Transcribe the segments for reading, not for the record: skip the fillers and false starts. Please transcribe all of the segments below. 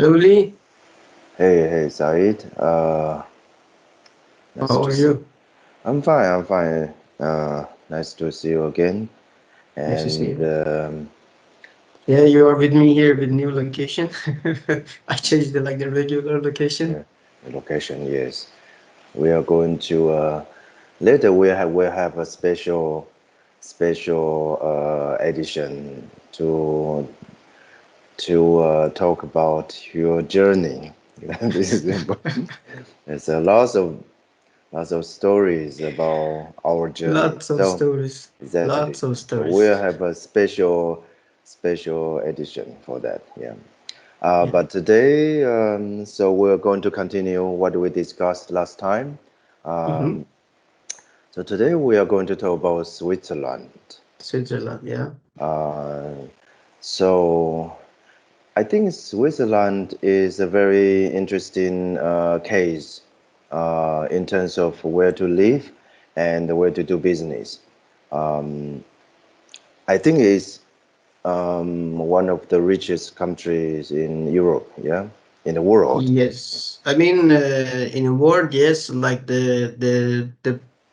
Hello, Lee. Hey, Saeed. Nice How to are see. you? I'm fine. Nice to see you again. Nice to see And you. Yeah, you are with me here with new location. I changed the regular location. yeah, the location, yes. We are going to later. We have a special edition to talk about your journey. This is important. There's a lots of stories about our journey. Lots of So stories. exactly, Lots of so we'll stories. have a special edition for that. Yeah. Yeah. But today, so we're going to continue what we discussed last time. Mm-hmm. Um, so today we are going to talk about Switzerland. Switzerland. Yeah. Uh, so I think Switzerland is a very interesting case in terms of where to live and where to do business. Um, I think it's one of the richest countries in Europe, yeah, in the world. Yes. I mean, in a word, yes, like the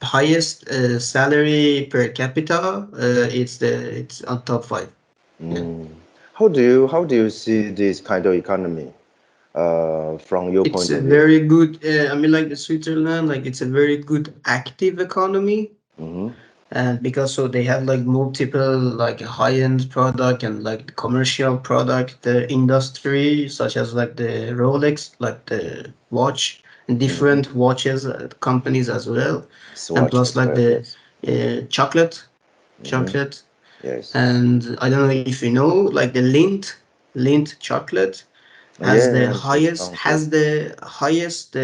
highest salary per capita, it's on top five. Yeah. Mm. How do you see this kind of economy from your It's point a of view? very good. I mean, like the Switzerland, like it's a very good active economy, Mm-hmm. and because so they have like multiple like high-end product and like commercial product industry, such as like the Rolex, like the watch, and Mm-hmm. different watches companies as well, and Swatch plus as like well, the yes. Mm-hmm. chocolate, Mm-hmm. chocolate, Yes. and I don't know if you know like the Lindt chocolate Yeah, yeah, it sounds good. has the highest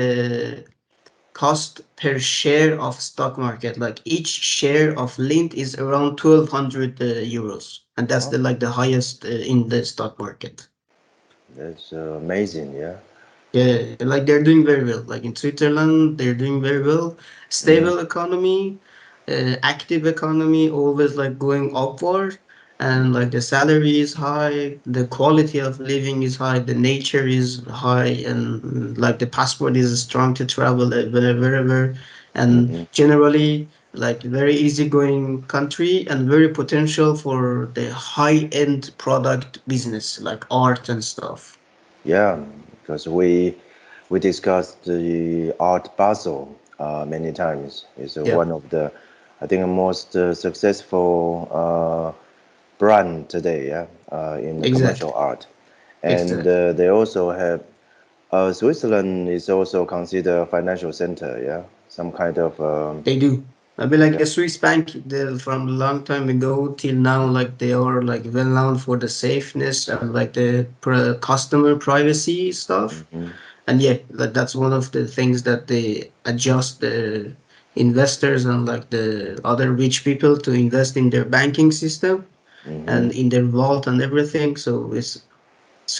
cost per share of stock market. Like each share of Lindt is around 1,200 euros, and that's Oh, the highest in the stock market. that's amazing, yeah. Yeah, like they're doing very well. Like in Switzerland, they're doing very well. Mm-hmm. Stable economy, active economy, always like going upward. And like the salary is high, the quality of living is high, the nature is high, and like the passport is strong to travel wherever. And Mm-hmm. generally, like very easygoing country and very potential for the high-end product business, like art and stuff. Yeah, because we discussed the Art Basel many times. It's Yeah, one of the, I think, most successful brand today, yeah, in the commercial exactly. art. And Exactly. they also have Switzerland is also considered a financial center, yeah, some kind of They do. I mean, like yeah. the Swiss bank, they from a long time ago till now, like they are like well known for the safeness and like the customer privacy stuff. Hmm. And yeah, that's one of the things that they adjust the investors and like the other rich people to invest in their banking system Hmm. and in their vault and everything. So it's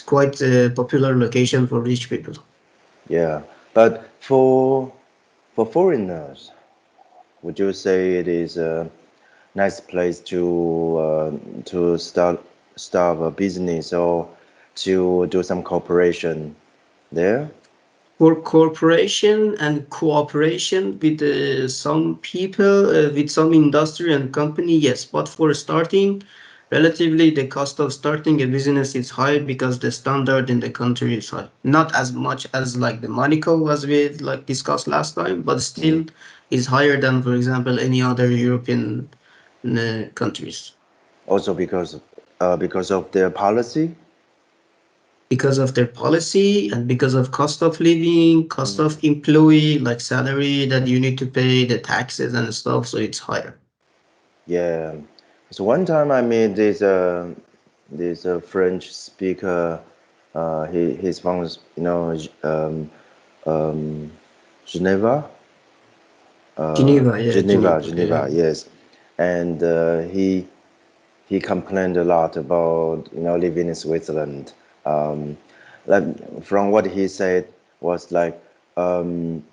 quite a popular location for rich people. Yeah, but for foreigners, would you say it is a nice place to start a business or to do some cooperation there? For corporation and cooperation with some people, with some industry and company, yes. But for starting, relatively the cost of starting a business is high because the standard in the country is high. Not as much as like the Monaco as we like discussed last time, but Mm. still is higher than, for example, any other European countries. Also because of their policy. Because of their policy and because of cost of living, cost Mm. of employee, like salary that you need to pay, the taxes and stuff, so it's higher. Yeah. So one time I met this French speaker. He's from um, Geneva, Geneva, yeah, Geneva, yeah. Geneva. Yes, and he complained a lot about living in Switzerland. Um, like from what he said was like um,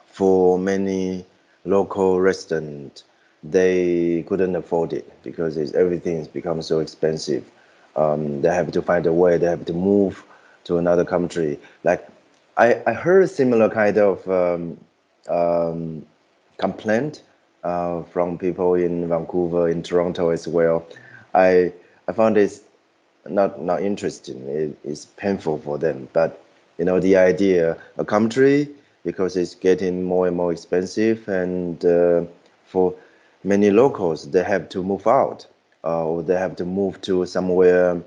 for many local residents, they couldn't afford it because everything's become so expensive. They have to find a way. They have to move to another country. Like I heard similar kind of um, complaint from people in Vancouver, in Toronto as well. I found this not interesting. It's painful for them. But the idea, a country, because it's getting more and more expensive, and for many locals, they have to move out, or they have to move to somewhere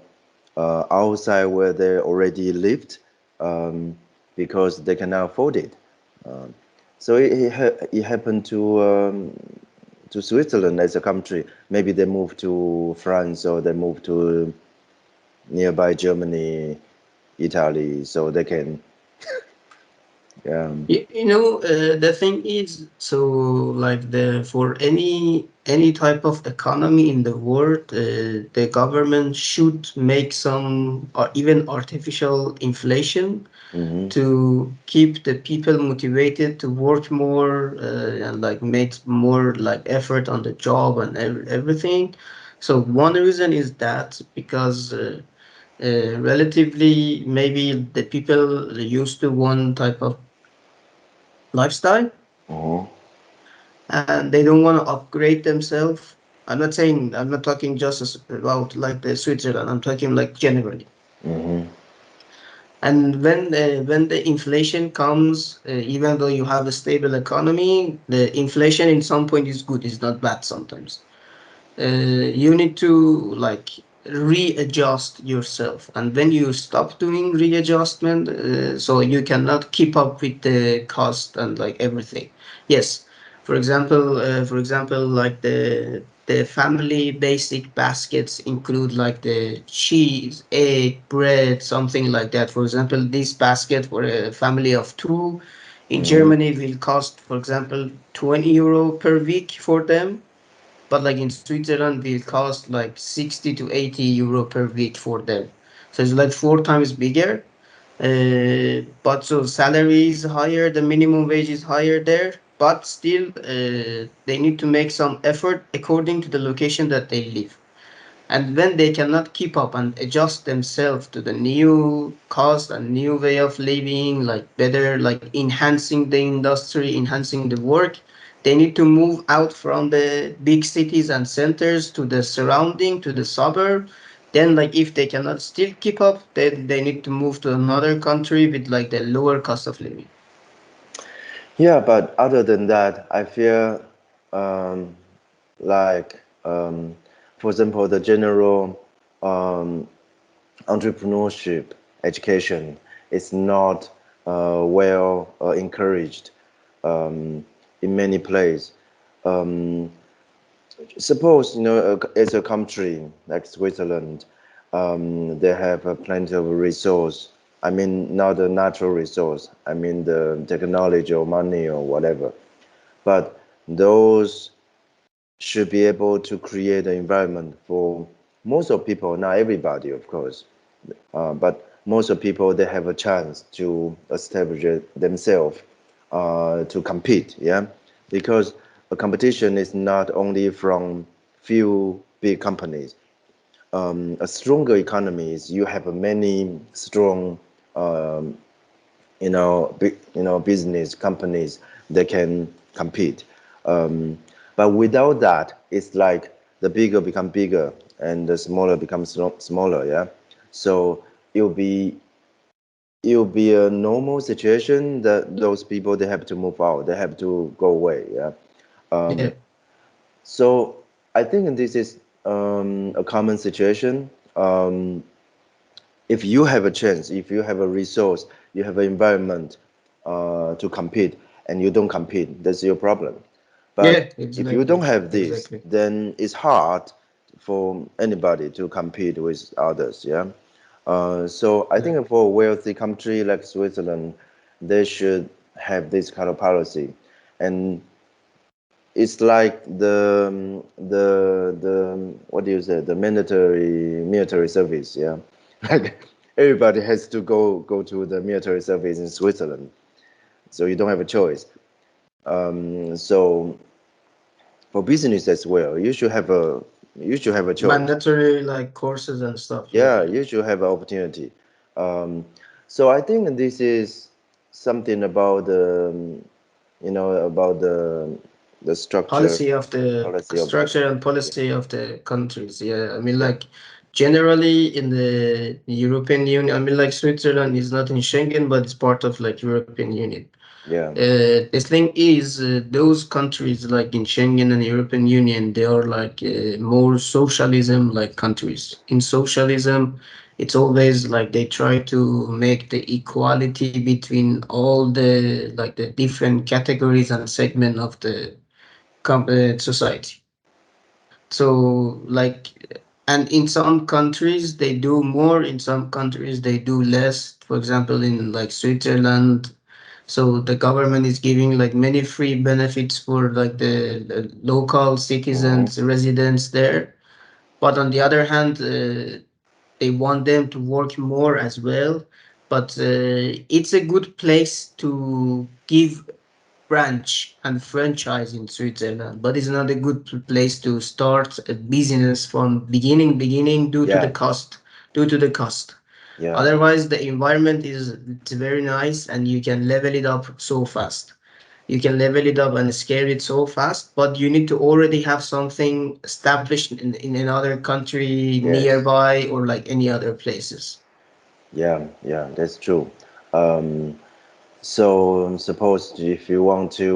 outside where they already lived, um, because they cannot afford it. Um, so it happened to Switzerland as a country. Maybe they moved to France, or they moved to nearby Germany, Italy, so they can. Um, The thing is, so like the for any type of economy in the world, the government should make some or even artificial inflation mhm, to keep the people motivated to work more and like make more like effort on the job and everything. So one reason is that because relatively maybe the people used to one type of lifestyle mhm, and they don't want to upgrade themselves. I'm not talking just about like the Switzerland. I'm talking like generally. mhm. And when the inflation comes, even though you have a stable economy, the inflation in some point is good. It's not bad sometimes. You need to like readjust yourself, and when you stop doing readjustment, so you cannot keep up with the cost and like everything. Yes, for example, like the family basic baskets include like the cheese, egg, bread, something like that. For example, this basket for a family of two in Mhm. Germany will cost, for example, 20 euro per week for them, but like in Switzerland will cost like 60 to 80 euro per week for them. So it's like four times bigger. But so salary is higher, the minimum wage is higher there, but still they need to make some effort according to the location that they live. And when they cannot keep up and adjust themselves to the new cost and new way of living, like better, like enhancing the industry, enhancing the work, they need to move out from the big cities and centers to the surrounding, to the suburb. Then, like, if they cannot still keep up, then they need to move to another country with like the lower cost of living. Yeah, but other than that, I feel um, like, for example, the general um, entrepreneurship education is not well encouraged um, in many places. Um, Suppose, as a country like Switzerland, they have plenty of resource. I mean, not the natural resource. I mean the technology or money or whatever. But those should be able to create an environment for most of people, not everybody, of course, but most of people, they have a chance to establish themselves, to compete. Yeah, because a competition is not only from few big companies. A stronger economy is you have many strong, um, business companies that can compete. Um, but without that, it's like the bigger become bigger and the smaller becomes smaller. Yeah, so it'll be it'll be a normal situation that those people, they have to move out, they have to go away. Yeah. Yeah, So I think this is a common situation. Um, if you have a chance, if you have a resource, you have an environment to compete, and you don't compete, that's your problem. yeah, But if you don't exactly, have this, exactly. then it's hard for anybody to compete with others. Yeah. So I Yeah, think for a wealthy country like Switzerland, they should have this kind of policy, and it's like the what do you say, the mandatory military service. Yeah, like everybody has to go to the military service in Switzerland, so you don't have a choice. So for business as well, you should have a choice. mandatory like courses and stuff. Yeah, Yeah, yeah. you should have an opportunity. Um, So I think this is something about about the structure Policy of the policy of the structure and yeah policy of the countries. Yeah, I mean, yeah like generally in the European Union, I mean, like Switzerland is not in Schengen, but it's part of like European Union. yeah The thing is, those countries like in Schengen and European Union, they are like more socialism like countries. In socialism, it's always like they try to make the equality between all the like the different categories and segment of the society. So like, and in some countries they do more, in some countries they do less. For example, in like Switzerland, so the government is giving like many free benefits for like the local hmm citizens, residents there. But on the other hand, they want them to work more as well. But it's a good place to give branch and franchise in Switzerland, but it's not a good place to start a business from beginning due to the yeah cost. Due to the cost. yeah Otherwise, the environment is it's very nice and you can level it up so fast. You can level it up and scale it so fast, but you need to already have something established in another country yes nearby or like any other places. yeah that's true. um So suppose if you want to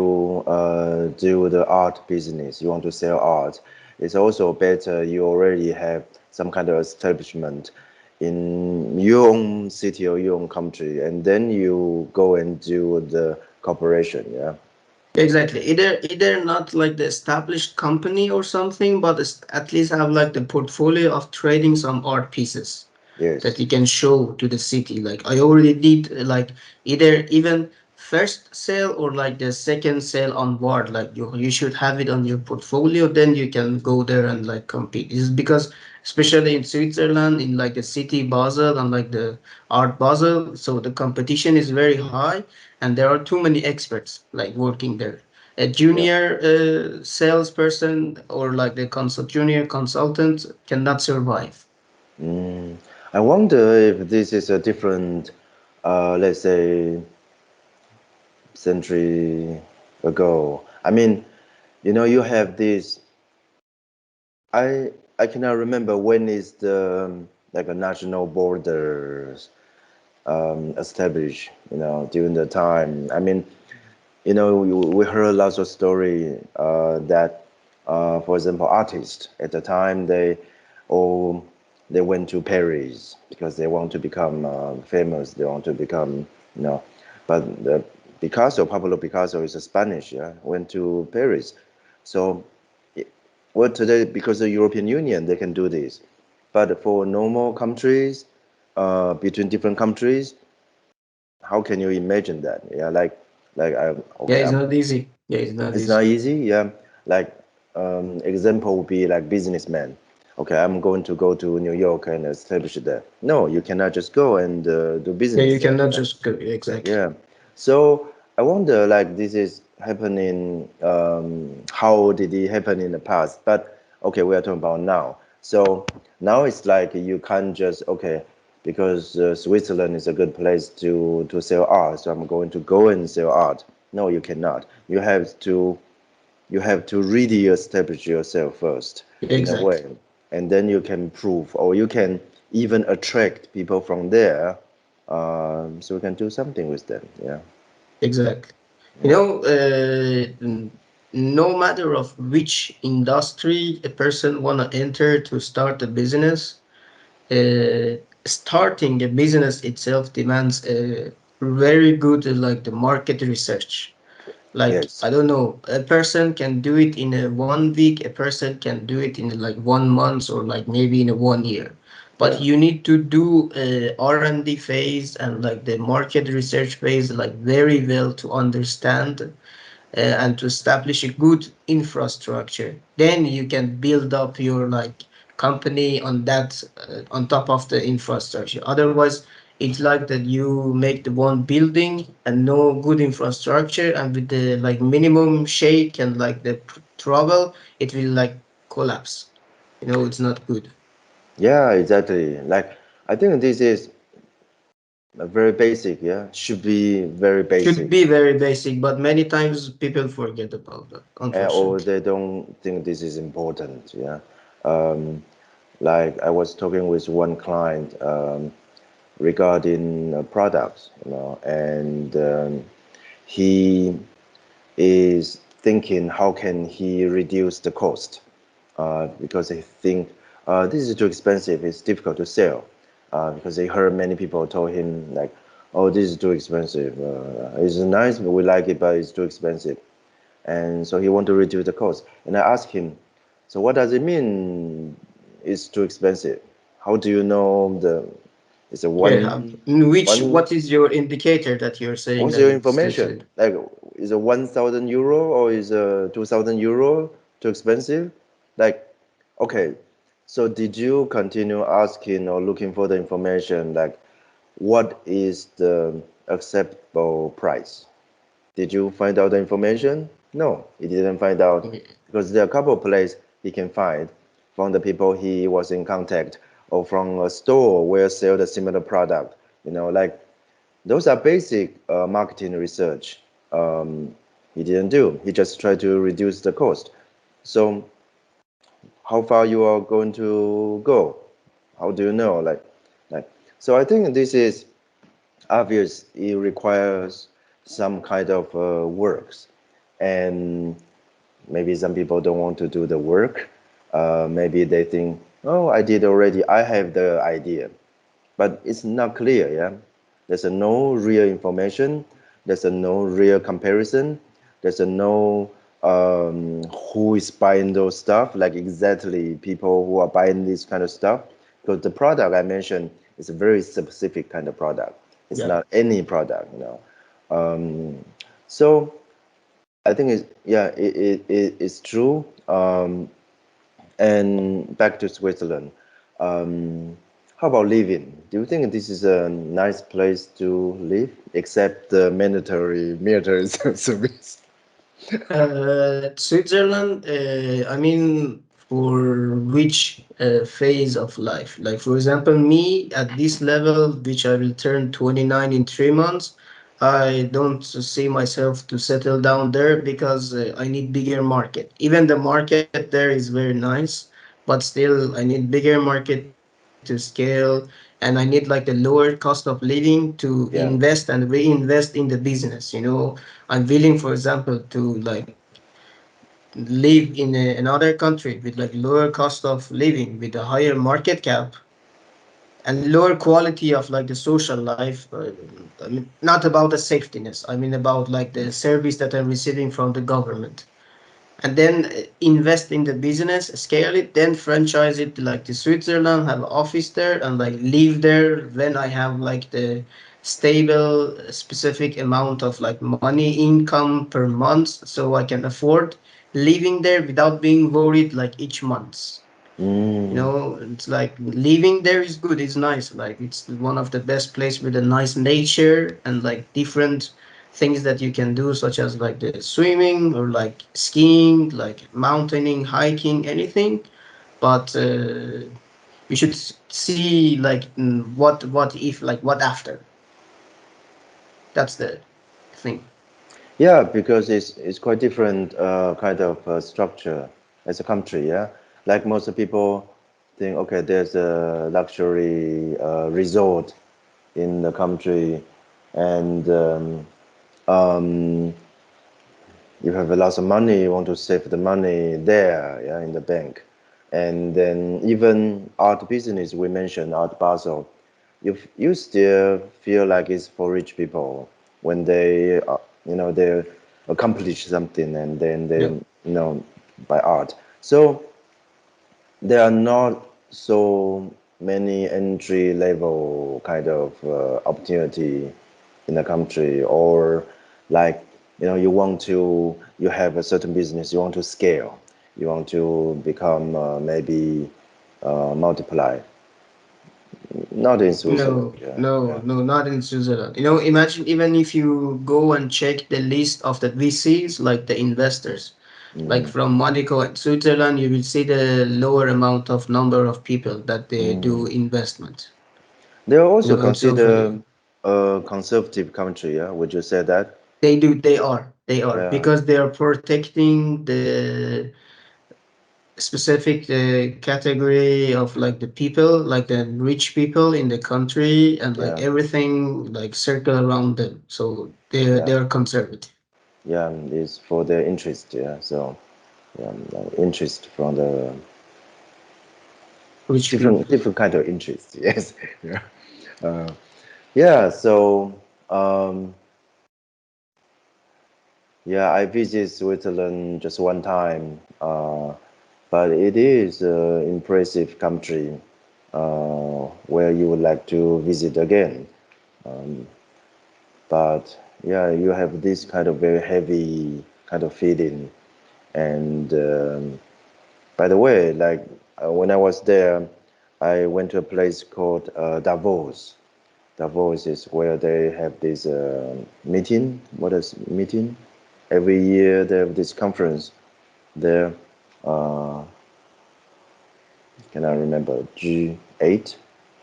do the art business, you want to sell art, it's also better you already have some kind of establishment in your own city or your own country, and then you go and do the corporation. Yeah. Exactly. Either not like the established company or something, but at least have like the portfolio of trading some art pieces that Yes. you can show to the city. Like I already did like either even first sale or like the second sale on board. Like you should have it on your portfolio, then you can go there and like compete. This is because especially in Switzerland, in like the city Basel and like the art Basel, so the competition is very high and there are too many experts like working there. A Yeah. junior salesperson or like the junior consultant cannot survive. Mm. I wonder if this is a different, let's say, century ago. I mean, you have this. I cannot remember when is the like a national borders established. During the time. I mean, we heard lots of story that, for example, artists at the time all they went to Paris because they want to become famous. They want to become, you know, but Picasso, Pablo Picasso, is a Spanish. Yeah, went to Paris. So, well, today because the European Union they can do this, but for normal countries, between different countries, how can you imagine that? Yeah, like I Yeah, okay, it's not easy. Yeah, it's not it's not easy. easy. Yeah, like example would be like businessman. Okay, I'm going to go to New York and establish there. No, you cannot just go and do Yeah, business you there. cannot Yeah, just go. Exactly. yeah. So I wonder, like, this is happening. How did it happen in the past? But okay, we are talking about now. So now it's like you can't just okay, because Switzerland is a good place to sell art. So I'm going to go and sell art. No, you cannot. You have to really establish yourself first in a way, Exactly. and then you can prove, or you can even attract people from there, so we can do something with them. Yeah, Exactly. You yeah, know, no matter of which industry a person wanna enter to start a business, starting a business itself demands a very good like the market research. Like yes, I don't know, a person can do it in a 1 week, a person can do it in like 1 month or like maybe in a 1 year, but yeah, you need to do a R&D phase and like the market research phase like very well to understand and to establish a good infrastructure. Then you can build up your like company on that on top of the infrastructure. Otherwise, it's like that you make the one building and no good infrastructure, and with the like minimum shake and like the trouble, it will like collapse. It's not good. yeah, exactly. Like I think this is very basic, yeah, should be very Should basic, be very basic, but many times people forget about that, or unfortunately. they don't think this is important, yeah. Um, like I was talking with one client regarding products, and he is thinking how can he reduce the cost because they think this is too expensive, it's difficult to sell because they heard many people told him like, oh, this is too expensive, it's nice, but we like it, but it's too expensive. And so he want to reduce the cost. And I asked him, so what does it mean it's too expensive? How do you know the it's a Yeah, in which, one what is your indicator that you're saying what's that your it's too information? expensive? Like, is a 1,000 euro or is a 2,000 euro too expensive? Like, okay, so did you continue asking or looking for the information? Like, what is the acceptable price? Did you find out the information? No, he didn't find out because there are a couple of places he can find from the people he was in contact or from a store where sell the similar product. Like those are basic marketing research. He didn't do. He just tried to reduce the cost. So how far you are going to go? How do you know? Like. So I think this is obvious. It requires some kind of works, and maybe some people don't want to do the work. Maybe they think, oh, I did already. I have the idea, but it's not clear. Yeah, there's no real information. There's no real comparison. There's no who is buying those stuff, like exactly people who are buying this kind of stuff. Because the product I mentioned is a very specific kind of product. It's Yeah. not any product. Um, so I think it's yeah, it's true. And back to Switzerland. Um, how about living? Do you think this is a nice place to live, except the mandatory military service? Switzerland, I mean, for which phase of life? Like, for example, me at this level, which I will turn 29 in 3 months, I don't see myself to settle down there because I need bigger market. Even the market there is very nice, but still I need bigger market to scale, and I need like the lower cost of living to invest Yeah. and reinvest in the business. I'm willing, for example, to like live in another country with like lower cost of living, with a higher market cap and lower quality of like the social life. I mean, not about the safetiness. I mean about like the service that I'm receiving from the government. And then invest in the business, scale it, then franchise it like to Switzerland, have an office there, and like live there when I have like the stable, specific amount of like money income per month, so I can afford living there without being worried like each month. Mm, It's like living there is good, it's nice. Like it's one of the best place with a nice nature and like different things that you can do, such as like the swimming or like skiing, like mountaining, hiking, anything. But we should see like what if, like what after. That's the thing. yeah, because it's quite different kind of structure as a country. Yeah, like most people think, okay, there's a luxury resort in the country, and um, you have a lot of money, you want to save the money there, yeah, in the bank. And then even art business, we mentioned Art Basel, you still feel like it's for rich people when they accomplish something and then they Yeah. by art. So there are not so many entry level kind of opportunity in the country, or like you have a certain business, you want to scale, you want to become maybe multiply, not in Switzerland. No, Yeah, no, yeah. no, not in Switzerland. Imagine even if you go and check the list of the VCs, like the investors, like Mm, from Monaco and Switzerland, you will see the lower amount of number of people that they do mm. investment. They also I'm so consider familiar. a conservative country. Yeah, would you say that? They are Yeah, because they are protecting the specific category of like the people, like the rich people in the country, and like yeah, everything like circle around them. So yeah, they're conservative, yeah. It's for their interest. Yeah, so yeah, interest from the rich different people. different kind of interest. Yes. Yeah. Uh, yeah. So um, yeah, I visited Switzerland just one time, but it is an impressive country where you would like to visit again. Um, but yeah, you have this kind of very heavy kind of feeling. And by the way, like when I was there, I went to a place called Davos. Davos is where they have this meeting. What is meeting? Every year they have this conference there. Uh, can I remember G8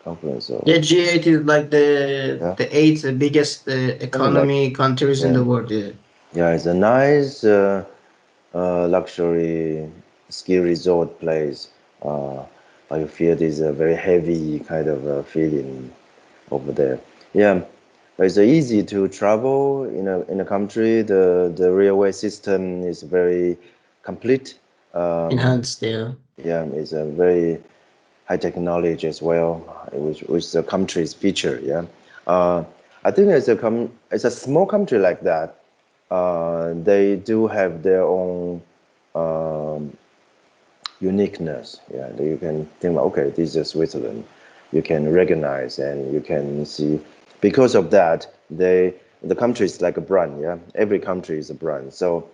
conference or Yeah, G8 is like the yeah, the eighth biggest something like economy countries in yeah, the world. Yeah. yeah. It's a nice luxury ski resort place. Uh, but you feel this very heavy kind of feeling over there. Yeah, but it's easy to travel in a country. The railway system is very complete. Um, Enhanced. Yeah. yeah, it's a very high technology as well, which the country's feature. Yeah, uh, I think as a small country like that, they do have their own um, uniqueness. Yeah, that you can think, okay, this is Switzerland. You can recognize and you can see. Because of that, the country is like a brand. Yeah, every country is a brand. So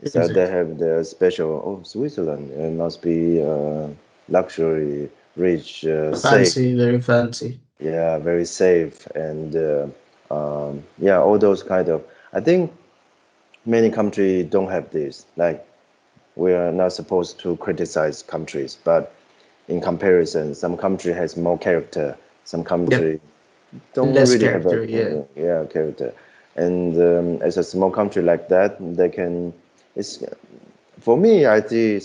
they Exactly. have the special. Oh, Switzerland. It must be luxury, rich, safe. Fancy, very fancy. Yeah, very safe and yeah, all those kind of. I think many countries don't have this. Like we are not supposed to criticize countries, but in comparison, some country has more character. Some Yep. country don't Less really have a character. Yeah. yeah character. And as a small country like that, they can. It's for me. I think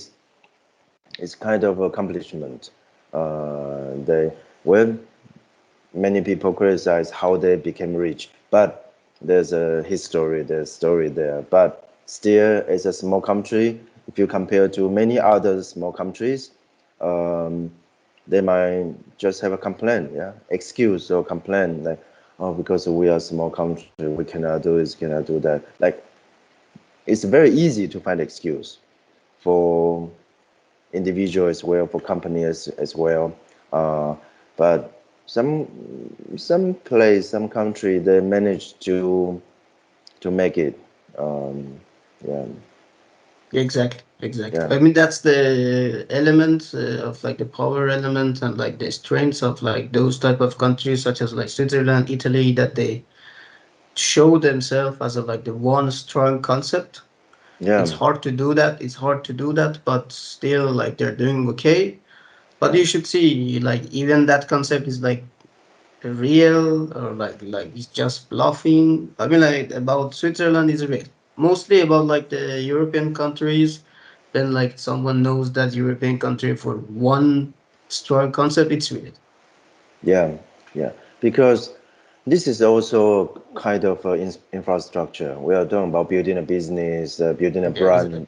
it's kind of accomplishment. They well, many people criticize how they became rich, but there's a history, there's story there. But still, as a small country, if you compare to many other small countries, um, they might just have a complaint, yeah, excuse or complaint like, oh, because we are a small country, we cannot do this, cannot do that. Like it's very easy to find excuse for individual as well, for companies as well. Uh, but some place, some country, they manage to make it. Um, yeah, Exactly, exactly. yeah, I mean, that's the element of like the power element and like the strengths of like those type of countries such as like Switzerland, Italy, that they show themselves as a like the one strong concept. It's yeah, hard to do that. It's hard to do that, but still like they're doing okay. But yeah, you should see like even that concept is like real or like it's just bluffing. I mean, like about Switzerland is real. Mostly about like the European countries. Then like someone knows that European country for one strong concept, it's real. yeah, yeah. Because this is also kind of infrastructure. We are talking about building a business, building a Yeah, exactly. brand.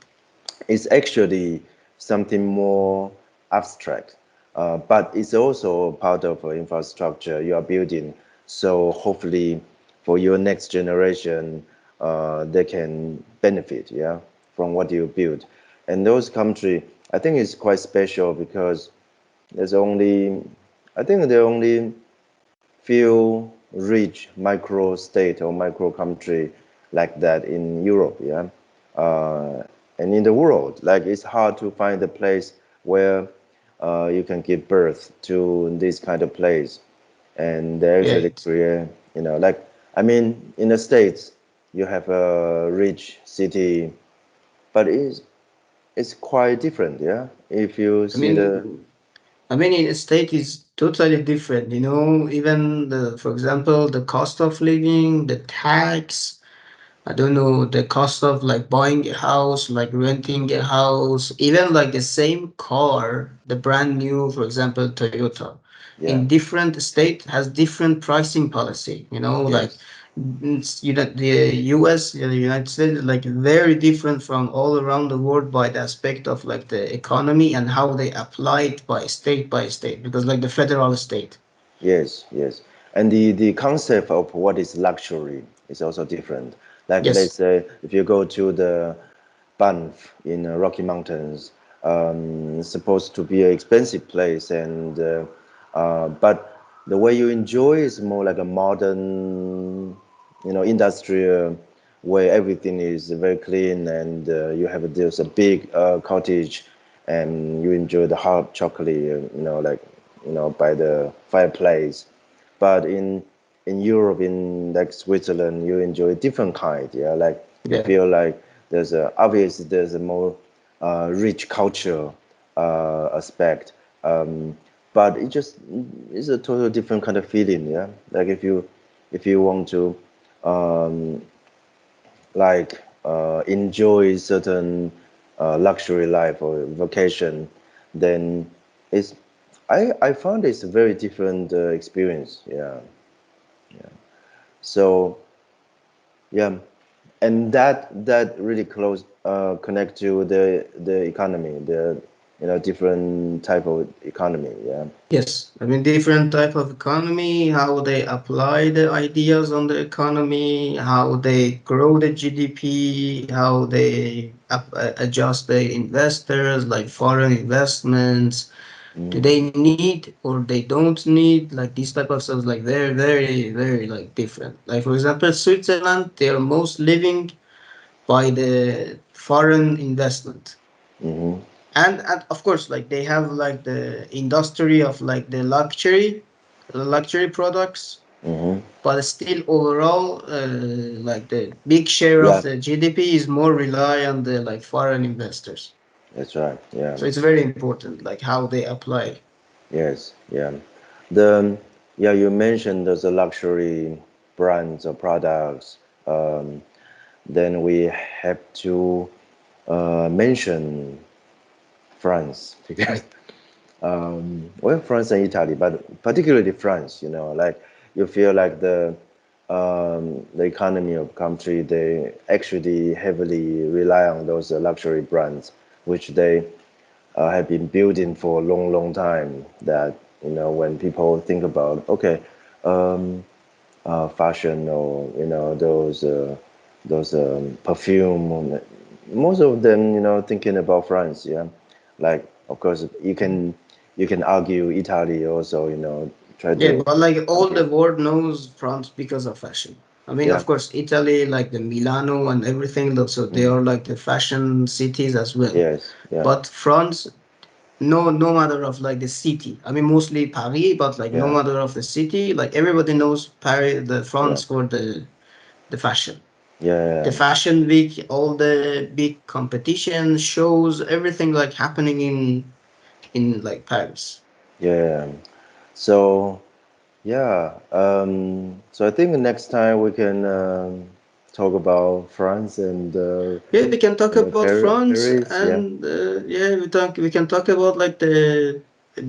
It's actually something more abstract, but it's also part of infrastructure you are building. So hopefully, for your next generation, they can benefit, yeah, from what you build. And those country, I think it's quite special because there's only, I think there are only few rich micro state or micro country like that in Europe, yeah, and in the world. Like it's hard to find a place where you can give birth to this kind of place, and they Yeah, actually create, like I mean, in the States, you have a rich city, but it's quite different, yeah. If you I see the mean, I mean, in a state is totally different, you know, even the, for example, the cost of living, the tax, I don't know, the cost of like buying a house, like renting a house, even like the same car, the brand new, for example, Toyota, Yeah. in different state has different pricing policy, you know, like Yes. you know, the US, the United States, is like very different from all around the world by the aspect of like the economy and how they apply it by state, because like the federal state. Yes, yes. And the concept of what is luxury is also different. Like let's Yes. say if you go to the Banff in Rocky Mountains, supposed to be an expensive place, and but the way you enjoy is more like a modern, industrial, where everything is very clean, and you have this a big cottage, and you enjoy the hot chocolate, like by the fireplace. But in Europe, in like Switzerland, you enjoy different kind. Yeah, like you Yeah. feel like there's a more rich culture aspect. Um, but it just is a total different kind of feeling. Yeah, like if you want to um, like enjoy certain luxury life or vacation, then it's I found it's a very different experience. Yeah, yeah. So yeah, and that really close connect to the economy, the different type of economy. Yeah. Yes, I mean different type of economy, how they apply the ideas on the economy, how they grow the GDP, how they adjust the investors, like foreign investments. Do Mm-hmm. they need or they don't need like these type of stuff? Like they're very very like different. Like for example, Switzerland, they are most living by the foreign investment, Mm-hmm. and of course like they have like the industry of like the luxury products, Mm-hmm. but still overall like the big share of Yeah, the GDP is more rely on the like foreign investors. that's right. Yeah. So it's very important like how they apply. Yes. Yeah. The yeah, you mentioned those luxury brands or products. Um, then we have to mention France because well, France and Italy, but particularly France. Like you feel like the economy of country, they actually heavily rely on those luxury brands, which they have been building for a long, long time. That when people think about okay, um, fashion or those perfume. Most of them, thinking about France. Yeah, like of course you can argue Italy also. Try Yeah, to but like all the argue. world knows France because of fashion. I mean, Yeah. of course, Italy, like the Milano and everything, so they Mm. are like the fashion cities as well. Yes. Yeah. But France, no matter of like the city. I mean, mostly Paris, but like no Yeah. matter of the city, like everybody knows Paris, the Yeah. France for the fashion. The Yeah. fashion week, all the big competition shows, everything like happening in like Paris. Yeah. So yeah. So I think next time we can talk about France and Yeah, we can talk about France, Paris. Yeah. and yeah, we can talk about like the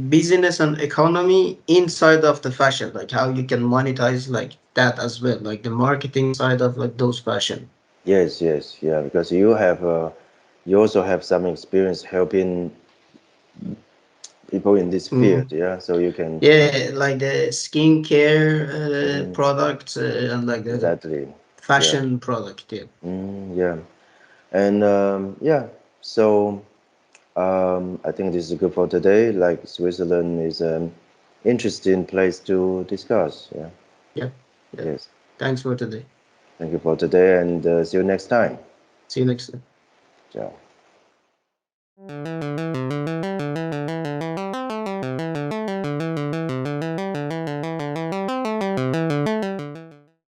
business and economy inside of the fashion, like how you can monetize like that as well, like the marketing side of like those fashion. Yes. Yes. Yeah. Because you also have some experience helping people in this field. Mm. Yeah. So you can. Yeah, like the skincare Mm, products and like the exactly. Yeah. fashion product. Yeah, Yeah. And yeah. So I think this is good for today. Like Switzerland is an interesting place to discuss. Yeah. yeah, yeah. Yes. Thanks for today. Thank you for today, and see you next time. See you next time. Ciao.